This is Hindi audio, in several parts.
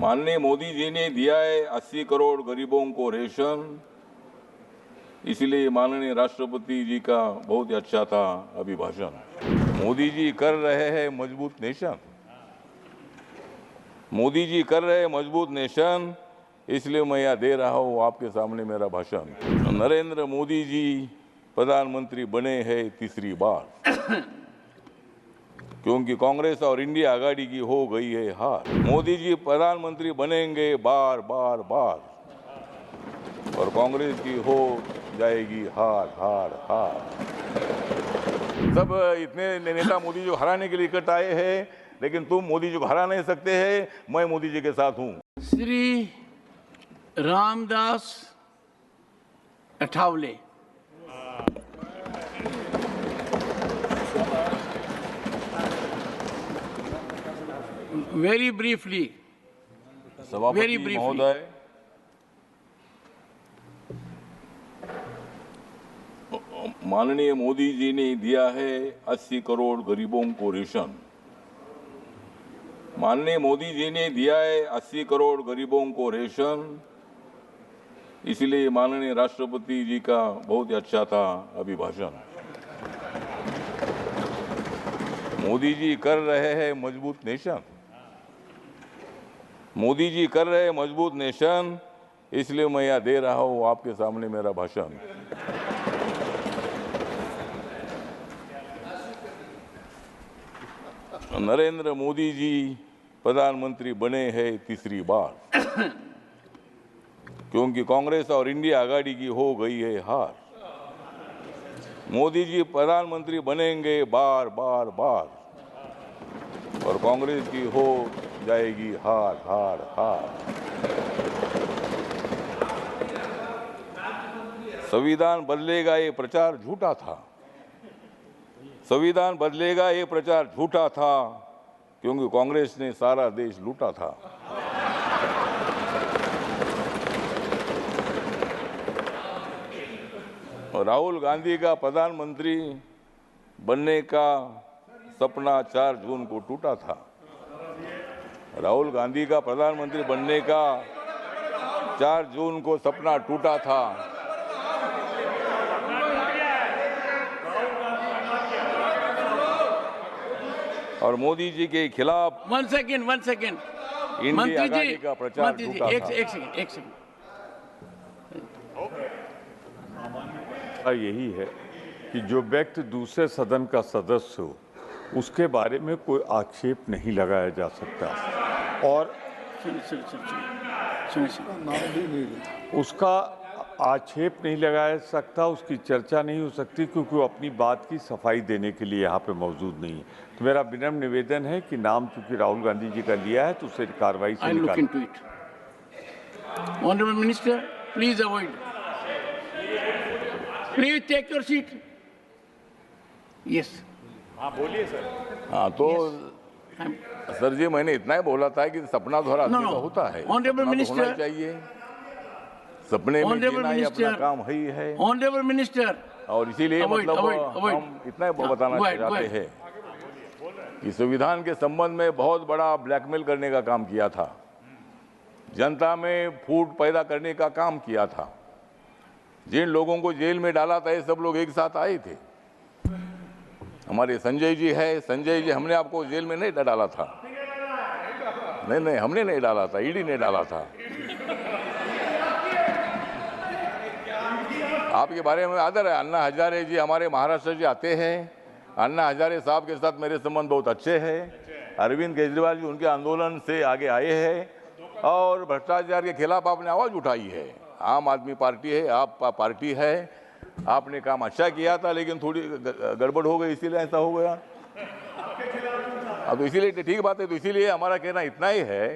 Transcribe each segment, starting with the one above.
माननीय मोदी जी ने दिया है 80 करोड़ गरीबों को रेशन, इसलिए माननीय राष्ट्रपति जी का बहुत ही अच्छा था अभिभाषण। मोदी जी कर रहे हैं मजबूत नेशन, मोदी जी कर रहे हैं मजबूत नेशन, इसलिए मैं यह दे रहा हूँ आपके सामने मेरा भाषण। नरेंद्र मोदी जी प्रधानमंत्री बने हैं तीसरी बार, क्योंकि कांग्रेस और इंडिया आघाड़ी की हो गई है हार। मोदी जी प्रधानमंत्री बनेंगे बार बार बार, और कांग्रेस की हो जाएगी हार हार हार। सब इतने नेता मोदी जी को हराने के लिए इकट्ठा आए हैं, लेकिन तुम मोदी जी को हरा नहीं सकते हैं। मैं मोदी जी के साथ हूं। श्री रामदास अठावले। Very briefly. सभापति महोदय, माननीय मोदी जी ने दिया है 80 करोड़ गरीबों को रेशन। माननीय मोदी जी ने दिया है 80 करोड़ गरीबों को रेशन, इसलिए माननीय राष्ट्रपति जी का बहुत ही अच्छा था अभिभाषण। मोदी जी कर रहे हैं मजबूत नेशन, मोदी जी कर रहे हैं मजबूत नेशन, इसलिए मैं यह दे रहा हूं आपके सामने मेरा भाषण। नरेंद्र मोदी जी प्रधानमंत्री बने हैं तीसरी बार, क्योंकि कांग्रेस और इंडिया आघाड़ी की हो गई है हार। मोदी जी प्रधानमंत्री बनेंगे बार बार बार, और कांग्रेस की हो जाएगी हार हार हार। संविधान बदलेगा ये प्रचार झूठा था, संविधान बदलेगा ये प्रचार झूठा था, क्योंकि कांग्रेस ने सारा देश लूटा था। और राहुल गांधी का प्रधानमंत्री बनने का सपना 4 जून को टूटा था। राहुल गांधी का प्रधानमंत्री बनने का 4 जून को सपना टूटा था। और मोदी जी के खिलाफ वन सेकेंड इंडिया आघाड़ी का प्रचार झूठा था। एक सेकेंड। यही है कि जो व्यक्ति दूसरे सदन का सदस्य हो उसके बारे में कोई आक्षेप नहीं लगाया जा सकता, और उसका आक्षेप नहीं लगाया जा सकता, उसकी चर्चा नहीं हो सकती, क्योंकि वो अपनी बात की सफाई देने के लिए यहाँ पे मौजूद नहीं है। तो मेरा विनम्र निवेदन है कि नाम चूंकि राहुल गांधी जी का लिया है तो उसे कार्रवाई से निकालें। Honourable minister, please avoid, please take your seat. Yes, हाँ बोलिए सर। हाँ तो सर जी, मैंने इतना ही बोला था कि सपना थोड़ा आदमी का होता है, ऑनरेबल मिनिस्टर चाहिए, सपने में जीना ही अपना काम है। ऑनरेबल मिनिस्टर, और इसीलिए मतलब हम इतना ही बताना चाहते हैं कि संविधान के संबंध में बहुत बड़ा ब्लैकमेल करने का काम किया था, जनता में फूट पैदा करने का काम किया था। जिन लोगों को जेल में डाला था ये सब लोग एक साथ आए थे। हमारे संजय जी है, संजय जी, हमने आपको जेल में नहीं डाला था, नहीं हमने नहीं डाला था, ईडी ने डाला था। आपके बारे में आदर है। अन्ना हजारे जी हमारे महाराष्ट्र से आते हैं, अन्ना हजारे साहब के साथ मेरे संबंध बहुत अच्छे हैं। अरविंद केजरीवाल जी उनके आंदोलन से आगे आए हैं, और भ्रष्टाचार के खिलाफ आपने आवाज उठाई है। आम आदमी पार्टी है, आपका पार्टी है, आपने काम अच्छा किया था, लेकिन थोड़ी गड़बड़ हो गई, इसीलिए ऐसा हो गया। अब तो इसीलिए ठीक बात है। तो इसीलिए हमारा कहना इतना ही है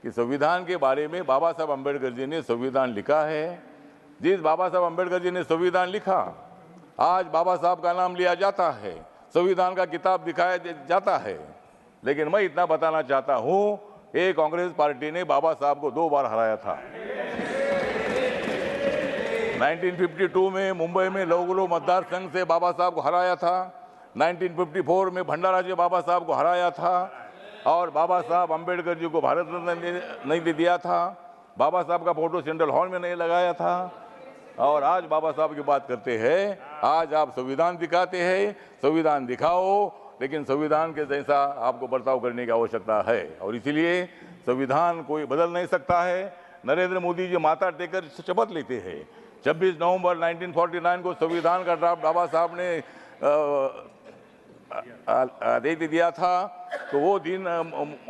कि संविधान के बारे में बाबा साहब अम्बेडकर जी ने संविधान लिखा है। जिस बाबा साहब अम्बेडकर जी ने संविधान लिखा, आज बाबा साहब का नाम लिया जाता है, संविधान का किताब दिखाया जाता है। लेकिन मैं इतना बताना चाहता हूं, ये कांग्रेस पार्टी ने बाबा साहब को 2 बार हराया था। 1952 में मुंबई में लौगुलो मतदार संघ से बाबा साहब को हराया था, 1954 में भंडारा जी बाबा साहब को हराया था, और बाबा साहब अम्बेडकर जी को भारत रत्न नहीं दे दिया था, बाबा साहब का फोटो सेंट्रल हॉल में नहीं लगाया था, और आज बाबा साहब की बात करते हैं। आज आप संविधान दिखाते हैं, संविधान दिखाओ, लेकिन संविधान के जैसा आपको बर्ताव करने की आवश्यकता है, और इसीलिए संविधान कोई बदल नहीं सकता है। नरेंद्र मोदी जी माथा टेकर शपथ लेते हैं। 26 नवंबर 1949 को संविधान का ड्राफ्ट बाबा साहब ने दे दिया था, तो वो दिन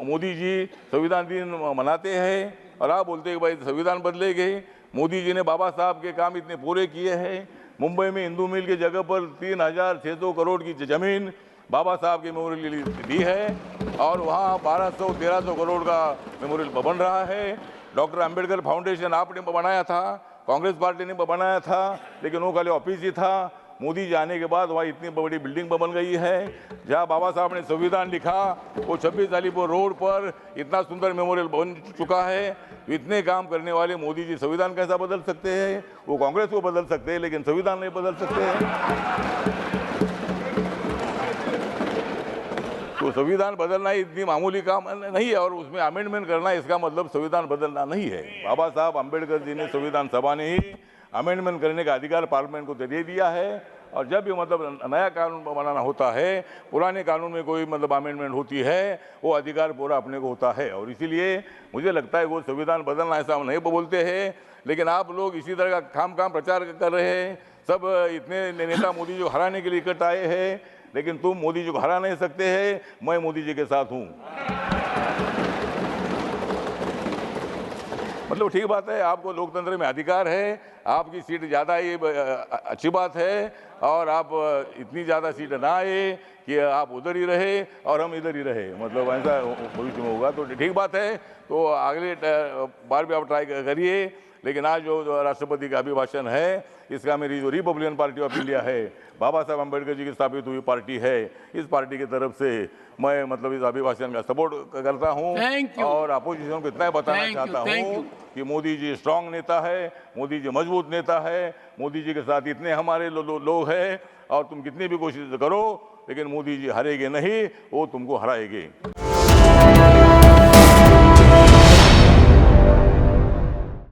मोदी जी संविधान दिन मनाते हैं, और आप बोलते हैं कि भाई संविधान बदलेंगे। मोदी जी ने बाबा साहब के काम इतने पूरे किए हैं। मुंबई में हिंदू मिल की जगह पर 3600 करोड़ की जमीन बाबा साहब के मेमोरियल के लिए दी है, और वहाँ 1200-1300 करोड़ का मेमोरियल बन रहा है। डॉक्टर अंबेडकर फाउंडेशन आपने बनाया था, कांग्रेस पार्टी ने बनाया था, लेकिन वो खाली ऑफिस ही था। मोदी जी आने के बाद वहाँ इतनी बड़ी बिल्डिंग बन गई है। जहाँ बाबा साहब ने संविधान लिखा, वो 26 अलीपुर रोड पर इतना सुंदर मेमोरियल बन चुका है। तो इतने काम करने वाले मोदी जी संविधान कैसा बदल सकते हैं? वो कांग्रेस को बदल सकते हैं, लेकिन संविधान नहीं बदल सकते हैं। तो संविधान बदलना इतनी मामूली काम नहीं है, और उसमें अमेंडमेंट करना इसका मतलब संविधान बदलना नहीं है। बाबा साहब अम्बेडकर जी ने संविधान सभा ने ही अमेंडमेंट करने का अधिकार पार्लियामेंट को दे दिया है, और जब भी मतलब नया कानून बनाना होता है, पुराने कानून में कोई मतलब अमेंडमेंट होती है, वो अधिकार पूरा अपने को होता है। और इसीलिए मुझे लगता है वो संविधान बदलना ऐसा हम नहीं बोलते हैं, लेकिन आप लोग इसी तरह का खाम प्रचार कर रहे हैं। सब इतने नेता मोदी जी को हराने के लिए इकट्ठा आए हैं, लेकिन तुम मोदी जी को हरा नहीं सकते हैं। मैं मोदी जी के साथ हूँ। मतलब ठीक बात है, आपको लोकतंत्र में अधिकार है, आपकी सीट ज़्यादा ये अच्छी बात है, और आप इतनी ज़्यादा सीट ना आए कि आप उधर ही रहे और हम इधर ही रहे, मतलब ऐसा भविष्य में होगा तो ठीक बात है। तो अगले बार भी आप ट्राई करिए, लेकिन आज जो राष्ट्रपति का अभिभाषण है, इसका मेरी जो रिपब्लिकन पार्टी ऑफ इंडिया है, बाबा साहब अम्बेडकर जी की स्थापित हुई पार्टी है, इस पार्टी की तरफ से मैं मतलब इस अभिभाषण का सपोर्ट करता हूं, और अपोजिशन को इतना बताना चाहता हूं कि मोदी जी स्ट्रांग नेता है, मोदी जी मजबूत नेता है, मोदी जी के साथ इतने हमारे लोग हैं, और तुम कितनी भी कोशिश करो, लेकिन मोदी जी हारेंगे नहीं, वो तुमको हराएंगे।